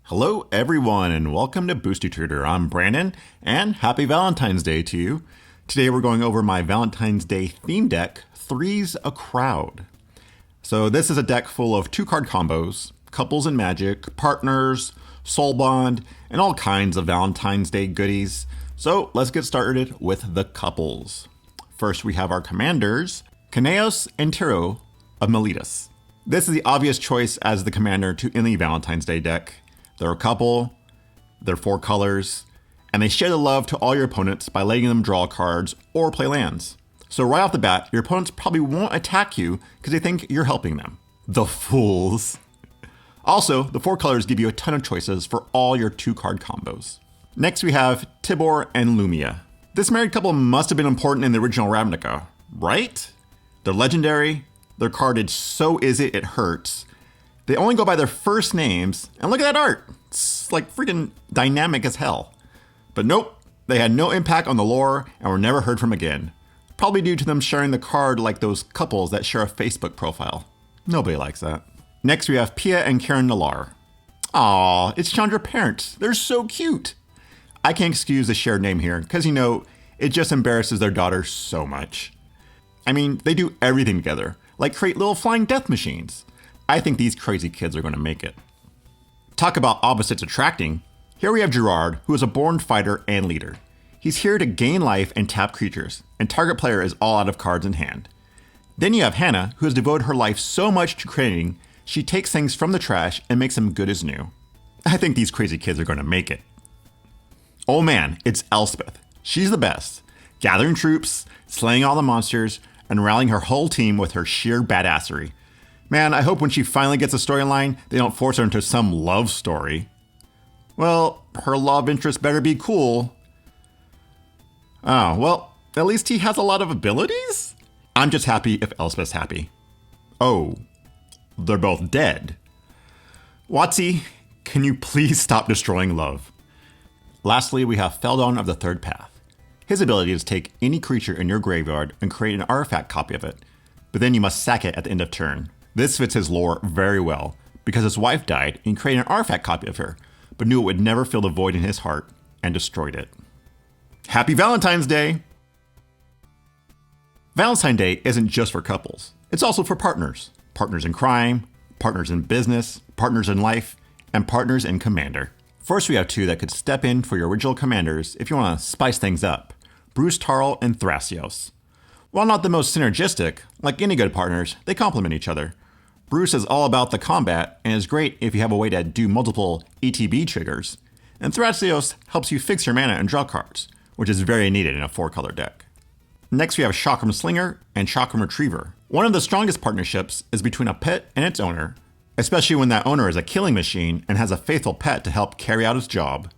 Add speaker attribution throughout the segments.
Speaker 1: Hello everyone and welcome to Booster Tutor. I'm Brandon and happy Valentine's Day to you. Today we're going over my Valentine's Day theme deck, 3's A Crowd. So this is a deck full of 2-card combos, couples and magic, partners, soulbond, and all kinds of Valentine's Day goodies. So let's get started with the couples. First we have our commanders, Kynaios and Tiro of Meletis. This is the obvious choice as the commander to any Valentine's Day deck. They're a couple, they're 4 colors, and they share the love to all your opponents by letting them draw cards or play lands. So right off the bat, your opponents probably won't attack you because they think you're helping them. The fools. Also, the 4 colors give you a ton of choices for all your 2-card combos. Next we have Tibor and Lumia. This married couple must have been important in the original Ravnica, right? They're legendary, they're carded so is it hurts. They only go by their first names, and look at that art. It's like freaking dynamic as hell. But nope, they had no impact on the lore and were never heard from again. Probably due to them sharing the card like those couples that share a Facebook profile. Nobody likes that. Next we have Pia and Karen Nalar. Aw, it's Chandra parents. They're so cute. I can't excuse the shared name here, because it just embarrasses their daughter so much. I mean, they do everything together, like create little flying death machines. I think these crazy kids are going to make it. Talk about opposites attracting. Here we have Gerard, who is a born fighter and leader. He's here to gain life and tap creatures, and target player is all out of cards in hand. Then you have Hannah, who has devoted her life so much to creating, she takes things from the trash and makes them good as new. I think these crazy kids are going to make it. Oh man, it's Elspeth. She's the best. Gathering troops, slaying all the monsters, and rallying her whole team with her sheer badassery. Man, I hope when she finally gets a storyline, they don't force her into some love story. Well, her love interest better be cool. Oh, well, at least he has a lot of abilities? I'm just happy if Elspeth's happy. Oh, they're both dead. Watsy, can you please stop destroying love? Lastly, we have Feldon of the Third Path. His ability is to take any creature in your graveyard and create an artifact copy of it, but then you must sack it at the end of turn. This fits his lore very well, because his wife died and he created an artifact copy of her, but knew it would never fill the void in his heart and destroyed it. Happy Valentine's Day! Valentine's Day isn't just for couples, it's also for partners. Partners in crime, partners in business, partners in life, and partners in commander. First we have 2 that could step in for your original commanders if you want to spice things up. Bruce Tarl and Thrasios. While not the most synergistic, like any good partners, they complement each other. Bruce is all about the combat and is great if you have a way to do multiple ETB triggers. And Thrasios helps you fix your mana and draw cards, which is very needed in a 4-color deck. Next we have Chakram Slinger and Chakram Retriever. One of the strongest partnerships is between a pet and its owner, especially when that owner is a killing machine and has a faithful pet to help carry out his job.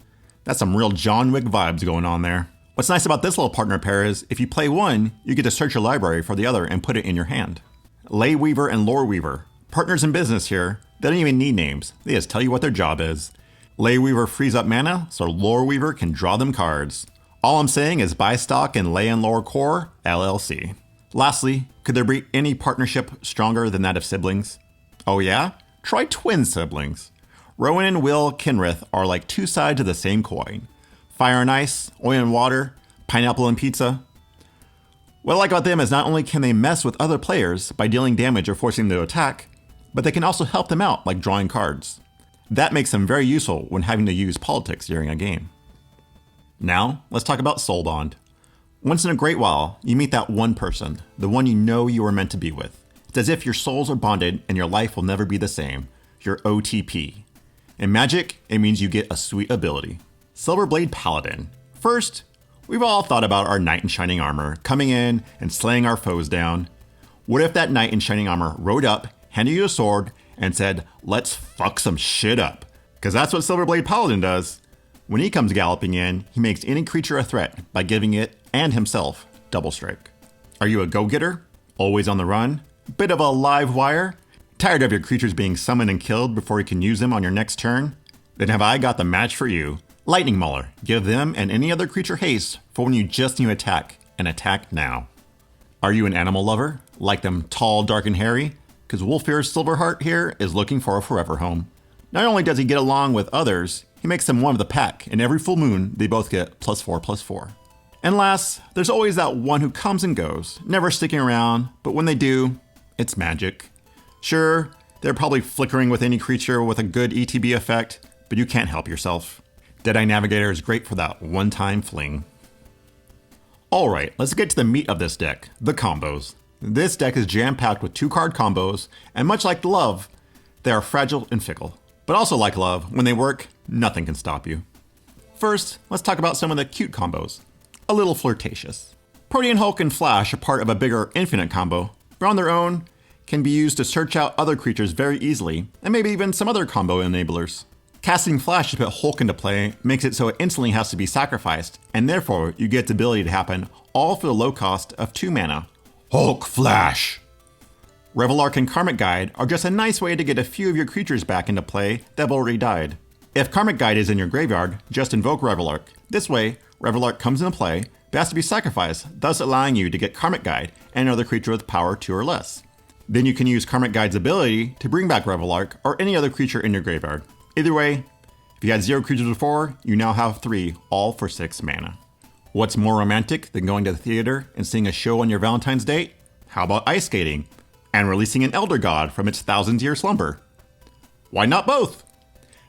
Speaker 1: That's some real John Wick vibes going on there. What's nice about this little partner pair is if you play one, you get to search your library for the other and put it in your hand. Lay Weaver and Lore Weaver. Partners in business here. They don't even need names. They just tell you what their job is. Lay Weaver frees up mana so Lore Weaver can draw them cards. All I'm saying is buy stock in Lay and Lore Core, LLC. Lastly, could there be any partnership stronger than that of siblings? Oh yeah? Try twin siblings. Rowan and Will Kinrith are like 2 sides of the same coin. Fire and ice, oil and water, pineapple and pizza. What I like about them is not only can they mess with other players by dealing damage or forcing them to attack, but they can also help them out like drawing cards. That makes them very useful when having to use politics during a game. Now, let's talk about soulbond. Once in a great while, you meet that one person, the one you know you were meant to be with. It's as if your souls are bonded and your life will never be the same, your OTP. In Magic, it means you get a sweet ability. Silverblade Paladin. First, we've all thought about our knight in shining armor coming in and slaying our foes down. What if that knight in shining armor rode up, handed you a sword, and said, let's fuck some shit up? Because that's what Silverblade Paladin does. When he comes galloping in, he makes any creature a threat by giving it, and himself, double strike. Are you a go-getter? Always on the run? Bit of a live wire? Tired of your creatures being summoned and killed before you can use them on your next turn? Then have I got the match for you. Lightning Mauler. Give them and any other creature haste for when you just need to attack, and attack now. Are you an animal lover? Like them tall, dark, and hairy? Because Wolfear's Silverheart here is looking for a forever home. Not only does he get along with others, he makes them one of the pack, and every full moon they both get +4/+4. And last, there's always that one who comes and goes, never sticking around, but when they do, it's magic. Sure, they're probably flickering with any creature with a good ETB effect, but you can't help yourself. Deadeye Navigator is great for that one-time fling. Alright, let's get to the meat of this deck, the combos. This deck is jam-packed with 2-card combos, and much like love, they are fragile and fickle. But also like love, when they work, nothing can stop you. First, let's talk about some of the cute combos. A little flirtatious. Protean Hulk and Flash are part of a bigger infinite combo, but on their own, can be used to search out other creatures very easily, and maybe even some other combo enablers. Casting Flash to put Hulk into play makes it so it instantly has to be sacrificed, and therefore you get its ability to happen all for the low cost of 2 mana. Hulk Flash! Revelark and Karmic Guide are just a nice way to get a few of your creatures back into play that have already died. If Karmic Guide is in your graveyard, just invoke Revelark. This way, Revelark comes into play, but has to be sacrificed, thus allowing you to get Karmic Guide and another creature with power 2 or less. Then you can use Karmic Guide's ability to bring back Revelark or any other creature in your graveyard. Either way, if you had 0 creatures before, you now have 3, all for 6 mana. What's more romantic than going to the theater and seeing a show on your Valentine's date? How about ice skating and releasing an Elder God from its 1,000-year slumber? Why not both?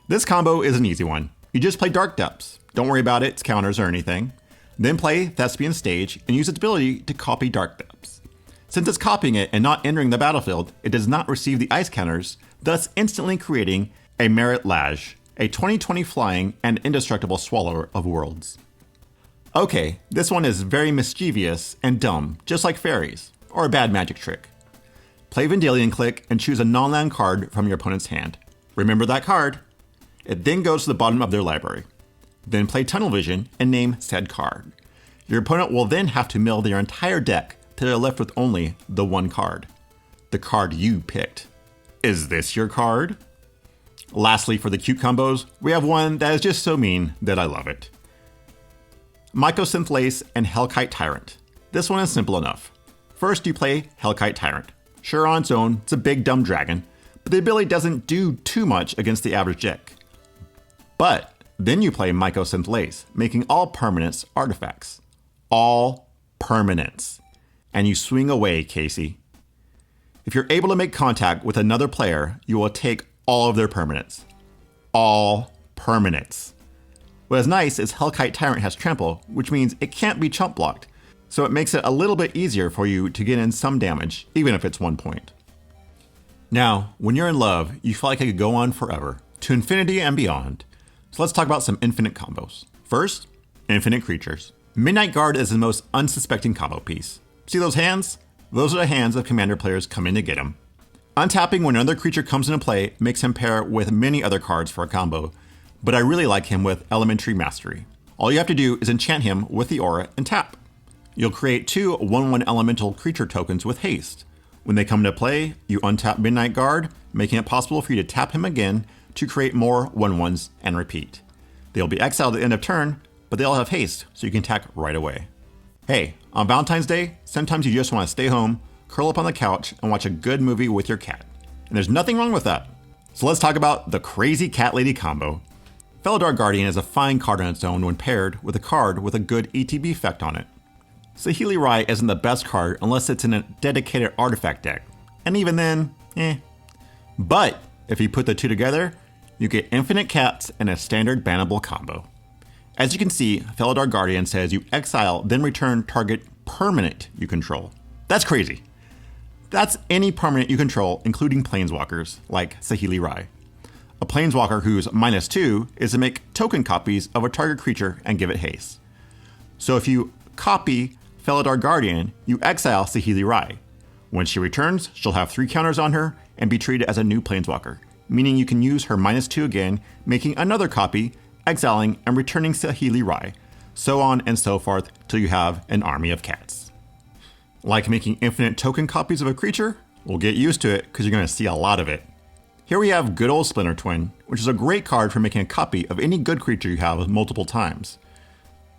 Speaker 1: This combo is an easy one. You just play Dark Depths. Don't worry about its counters or anything. Then play Thespian Stage and use its ability to copy Dark Depths. Since it's copying it and not entering the battlefield, it does not receive the ice counters, thus instantly creating a Merit Lage, a 20/20 flying and indestructible swallower of worlds. Okay, this one is very mischievous and dumb, just like fairies, or a bad magic trick. Play Vendalion Click and choose a non-land card from your opponent's hand. Remember that card. It then goes to the bottom of their library. Then play Tunnel Vision and name said card. Your opponent will then have to mill their entire deck till they're left with only the one card. The card you picked. Is this your card? Lastly, for the cute combos, we have one that is just so mean that I love it. Mycosynth Lace and Hellkite Tyrant. This one is simple enough. First, you play Hellkite Tyrant. Sure, on its own, it's a big dumb dragon, but the ability doesn't do too much against the average deck. But then you play Mycosynth Lace, making all permanents artifacts. All permanents. And you swing away, Casey. If you're able to make contact with another player, you will take all of their permanents. All permanents. What is nice is Hellkite Tyrant has trample, which means it can't be chump blocked, so it makes it a little bit easier for you to get in some damage, even if it's 1 point. Now, when you're in love, you feel like it could go on forever, to infinity and beyond. So let's talk about some infinite combos. First, infinite creatures. Midnight Guard is the most unsuspecting combo piece. See those hands? Those are the hands of commander players coming to get him. Untapping when another creature comes into play makes him pair with many other cards for a combo, but I really like him with Elementary Mastery. All you have to do is enchant him with the aura and tap. You'll create 2 1/1 elemental creature tokens with haste. When they come into play, you untap Midnight Guard, making it possible for you to tap him again to create more 1/1s and repeat. They'll be exiled at the end of turn, but they'll have haste, so you can attack right away. Hey, on Valentine's Day, sometimes you just want to stay home, curl up on the couch, and watch a good movie with your cat. And there's nothing wrong with that. So let's talk about the Crazy Cat Lady combo. Felidar Guardian is a fine card on its own when paired with a card with a good ETB effect on it. Saheeli Rai isn't the best card unless it's in a dedicated artifact deck, and even then, But if you put the two together, you get infinite cats and a standard bannable combo. As you can see, Felidar Guardian says you exile, then return target permanent you control. That's crazy. That's any permanent you control, including planeswalkers, like Saheeli Rai. A planeswalker whose -2 is to make token copies of a target creature and give it haste. So if you copy Felidar Guardian, you exile Saheeli Rai. When she returns, she'll have 3 counters on her and be treated as a new planeswalker, meaning you can use her -2 again, making another copy, exiling and returning Saheeli Rai, so on and so forth till you have an army of cats. Like making infinite token copies of a creature? Well, get used to it because you're going to see a lot of it. Here we have good old Splinter Twin, which is a great card for making a copy of any good creature you have multiple times.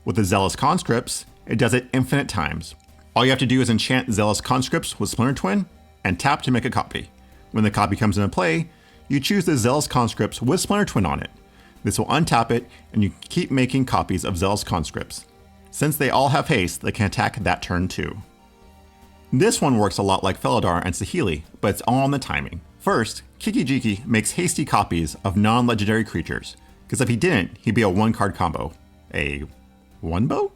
Speaker 1: With the Zealous Conscripts, it does it infinite times. All you have to do is enchant Zealous Conscripts with Splinter Twin and tap to make a copy. When the copy comes into play, you choose the Zealous Conscripts with Splinter Twin on it. This will untap it, and you keep making copies of Zealous Conscripts. Since they all have haste, they can attack that turn too. This one works a lot like Felidar and Saheeli, but it's all on the timing. First, Kiki-Jiki makes hasty copies of non-legendary creatures, because if he didn't, he'd be a one-card combo. A one-bow?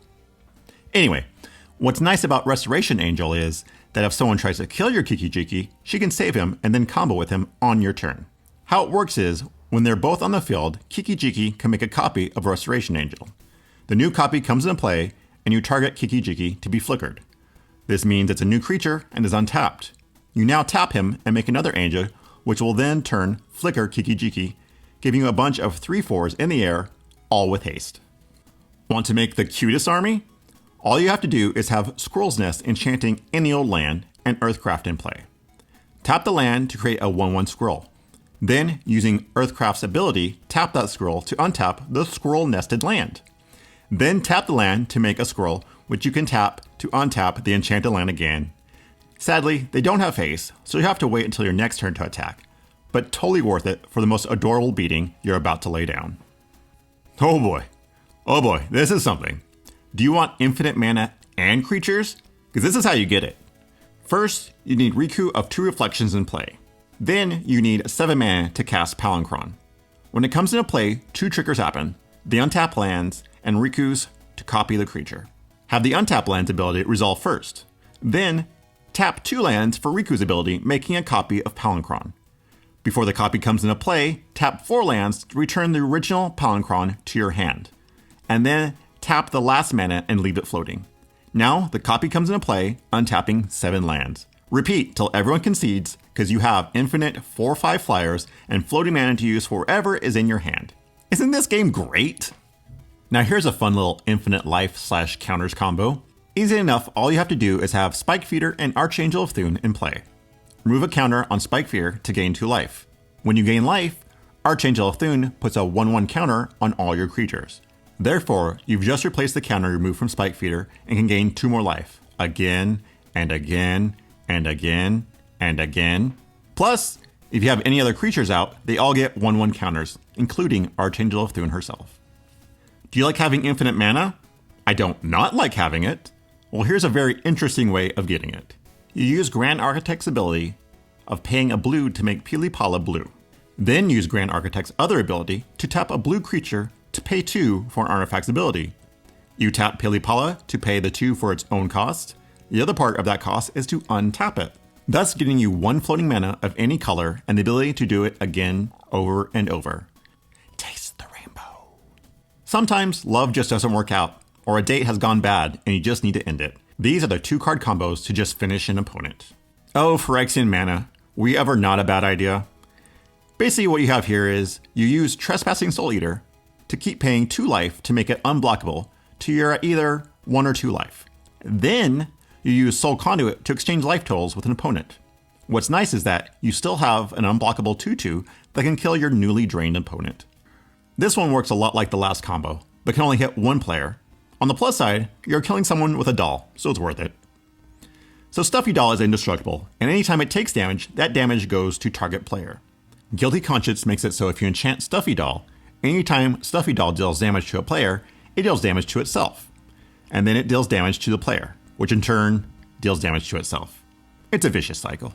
Speaker 1: Anyway, what's nice about Restoration Angel is that if someone tries to kill your Kiki-Jiki, she can save him and then combo with him on your turn. How it works is, when they're both on the field, Kiki-Jiki can make a copy of Restoration Angel. The new copy comes into play, and you target Kiki-Jiki to be flickered. This means it's a new creature and is untapped. You now tap him and make another angel, which will then turn flicker Kiki-Jiki, giving you a bunch of 3/4s in the air, all with haste. Want to make the cutest army? All you have to do is have Squirrel's Nest enchanting any old land and Earthcraft in play. Tap the land to create a 1/1 squirrel. Then, using Earthcraft's ability, tap that squirrel to untap the squirrel nested land. Then tap the land to make a squirrel, which you can tap to untap the enchanted land again. Sadly, they don't have haste, so you have to wait until your next turn to attack, but totally worth it for the most adorable beating you're about to lay down. Oh boy, this is something. Do you want infinite mana and creatures? Because this is how you get it. First, you need Riku of 2 Reflections in play. Then you need 7 mana to cast Palinchron. When it comes into play, 2 triggers happen: the untap lands and Riku's to copy the creature. Have the untap lands ability resolve first. Then tap 2 lands for Riku's ability, making a copy of Palinchron. Before the copy comes into play, tap 4 lands to return the original Palinchron to your hand. And then tap the last mana and leave it floating. Now the copy comes into play, untapping 7 lands. Repeat till everyone concedes, because you have infinite 4/5 flyers and floating mana to use for whatever is in your hand. Isn't this game great? Now here's a fun little infinite life/counters combo. Easy enough, all you have to do is have Spike Feeder and Archangel of Thune in play. Remove a counter on Spike Feeder to gain 2 life. When you gain life, Archangel of Thune puts a 1/1 counter on all your creatures. Therefore, you've just replaced the counter removed from Spike Feeder and can gain 2 more life. Again, and again, and again, and again. Plus, if you have any other creatures out, they all get 1/1 counters, including Archangel of Thune herself. Do you like having infinite mana? I don't not like having it. Well, here's a very interesting way of getting it. You use Grand Architect's ability of paying a blue to make Pilipala blue. Then use Grand Architect's other ability to tap a blue creature to pay 2 for an artifact's ability. You tap Pilipala to pay the 2 for its own cost. The other part of that cost is to untap it, thus getting you 1 floating mana of any color and the ability to do it again, over and over. Taste the rainbow. Sometimes love just doesn't work out, or a date has gone bad and you just need to end it. These are the 2-card combos to just finish an opponent. Oh, Phyrexian mana, were you ever not a bad idea? Basically what you have here is, you use Trespassing Soul Eater to keep paying 2 life to make it unblockable to your either 1 or 2 life. Then, you use Soul Conduit to exchange life totals with an opponent. What's nice is that you still have an unblockable 2/2 that can kill your newly drained opponent. This one works a lot like the last combo, but can only hit 1 player. On the plus side, you're killing someone with a doll, so it's worth it. So Stuffy Doll is indestructible, and anytime it takes damage, that damage goes to target player. Guilty Conscience makes it so if you enchant Stuffy Doll, anytime Stuffy Doll deals damage to a player, it deals damage to itself. And then it deals damage to the player, which in turn deals damage to itself. It's a vicious cycle.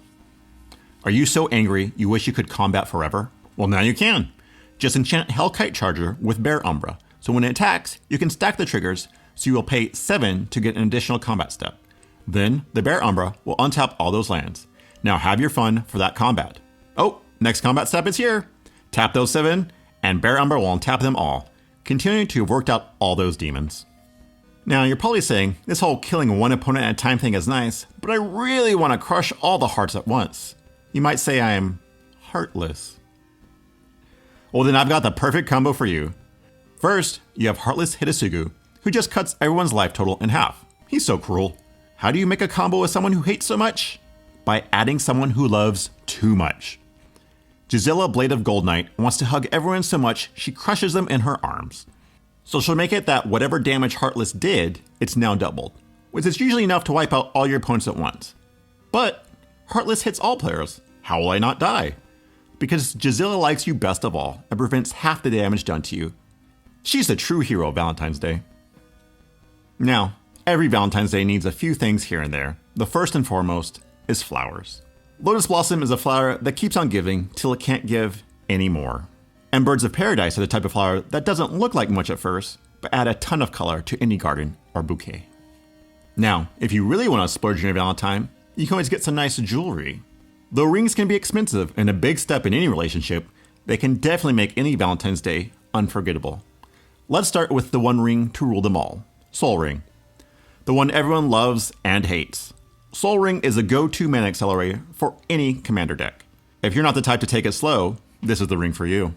Speaker 1: Are you so angry you wish you could combat forever? Well, now you can. Just enchant Hellkite Charger with Bear Umbra, so when it attacks, you can stack the triggers, so you will pay 7 to get an additional combat step. Then, the Bear Umbra will untap all those lands. Now have your fun for that combat. Oh, next combat step is here. Tap those 7, and Bear Umbra will untap them all, continuing to have worked out all those demons. Now, you're probably saying, this whole killing one opponent at a time thing is nice, but I really want to crush all the hearts at once. You might say I'm heartless. Well, then I've got the perfect combo for you. First, you have Heartless Hitasugu, who just cuts everyone's life total in half. He's so cruel. How do you make a combo with someone who hates so much? By adding someone who loves too much. Gisela Blade of Gold Knight wants to hug everyone so much she crushes them in her arms. So she'll make it that whatever damage Heartless did, it's now doubled, which is usually enough to wipe out all your opponents at once. But Heartless hits all players. How will I not die? because Gisela likes you best of all and prevents half the damage done to you. She's the true hero of Valentine's Day. Now, every Valentine's Day needs a few things here and there. The first and foremost is flowers. Lotus Blossom is a flower that keeps on giving till it can't give anymore. And Birds of Paradise are the type of flower that doesn't look like much at first, but add a ton of color to any garden or bouquet. Now, if you really want to splurge on your Valentine, you can always get some nice jewelry. Though rings can be expensive and a big step in any relationship, they can definitely make any Valentine's Day unforgettable. Let's start with the one ring to rule them all, Soul Ring. The one everyone loves and hates. Soul Ring is a go-to mana accelerator for any commander deck. If you're not the type to take it slow, this is the ring for you.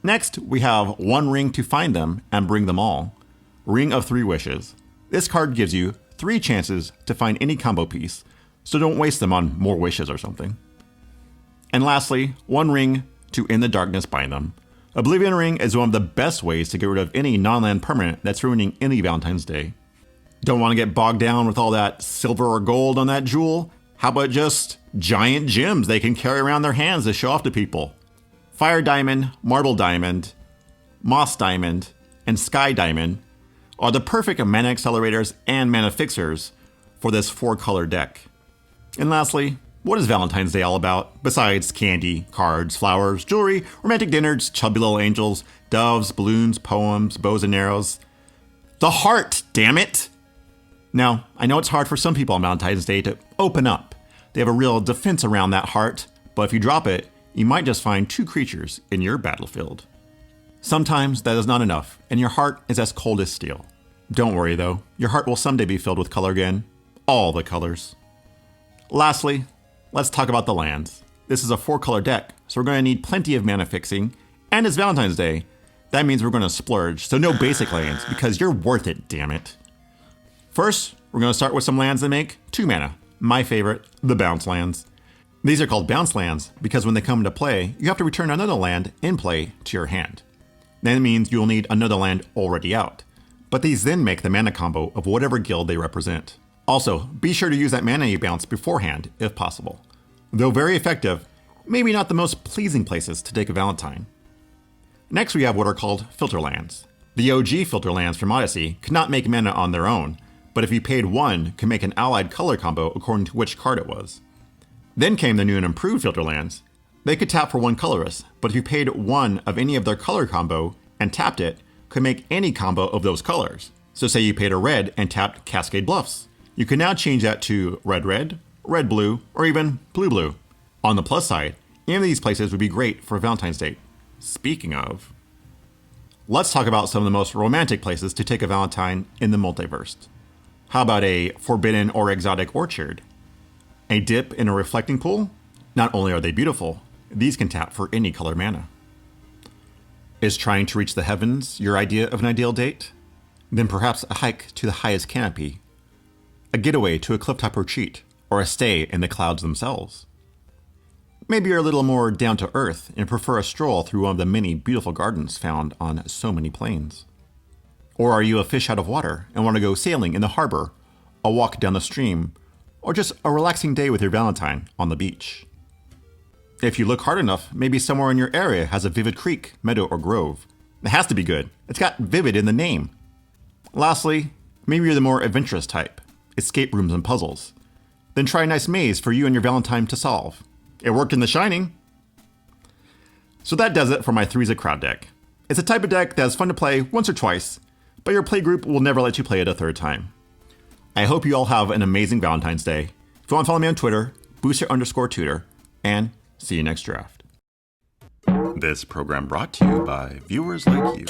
Speaker 1: Next, we have one ring to find them and bring them all. Ring of 3 Wishes. This card gives you 3 chances to find any combo piece, so don't waste them on more wishes or something. And lastly, one ring to In the Darkness bind them. Oblivion Ring is one of the best ways to get rid of any non-land permanent that's ruining any Valentine's Day. Don't want to get bogged down with all that silver or gold on that jewel? How about just giant gems they can carry around their hands to show off to people? Fire Diamond, Marble Diamond, Moss Diamond, and Sky Diamond are the perfect mana accelerators and mana fixers for this 4-color deck. And lastly, what is Valentine's Day all about besides candy, cards, flowers, jewelry, romantic dinners, chubby little angels, doves, balloons, poems, bows and arrows? The heart, damn it! Now, I know it's hard for some people on Valentine's Day to open up. They have a real defense around that heart, but if you drop it, you might just find 2 creatures in your battlefield. Sometimes that is not enough, and your heart is as cold as steel. Don't worry though, your heart will someday be filled with color again. All the colors. Lastly, let's talk about the lands. This is a 4-color deck, so we're going to need plenty of mana fixing, and it's Valentine's Day. That means we're going to splurge, so no basic lands, because you're worth it, damn it. First, we're going to start with some lands that make 2 mana. My favorite, the bounce lands. These are called bounce lands because when they come into play, you have to return another land in play to your hand. That means you'll need another land already out. But these then make the mana combo of whatever guild they represent. Also, be sure to use that mana you bounce beforehand if possible. Though very effective, maybe not the most pleasing places to take a Valentine. Next we have what are called filter lands. The OG filter lands from Odyssey could not make mana on their own, but if you paid 1, could make an allied color combo according to which card it was. Then came the new and improved filter lands. They could tap for 1 colorless, but if you paid 1 of any of their color combo and tapped it, could make any combo of those colors. So say you paid a red and tapped Cascade Bluffs. You can now change that to red-red, red-blue, or even blue-blue. On the plus side, any of these places would be great for Valentine's Day. Speaking of, let's talk about some of the most romantic places to take a Valentine in the multiverse. How about a forbidden or exotic orchard? A dip in a reflecting pool? Not only are they beautiful, these can tap for any color mana. Is trying to reach the heavens your idea of an ideal date? Then perhaps a hike to the highest canopy, a getaway to a clifftop retreat, or a stay in the clouds themselves. Maybe you're a little more down to earth and prefer a stroll through one of the many beautiful gardens found on so many plains. Or are you a fish out of water and want to go sailing in the harbor, a walk down the stream, or just a relaxing day with your Valentine on the beach? If you look hard enough, maybe somewhere in your area has a vivid creek, meadow, or grove. It has to be good. It's got vivid in the name. Lastly, maybe you're the more adventurous type, escape rooms and puzzles. Then try a nice maze for you and your Valentine to solve. It worked in The Shining. So that does it for my 3's a Crowd deck. It's a type of deck that's fun to play once or twice, but your playgroup will never let you play it a 3rd time. I hope you all have an amazing Valentine's Day. If you want to follow me on Twitter, booster_tutor, and see you next draft. This program brought to you by viewers like you.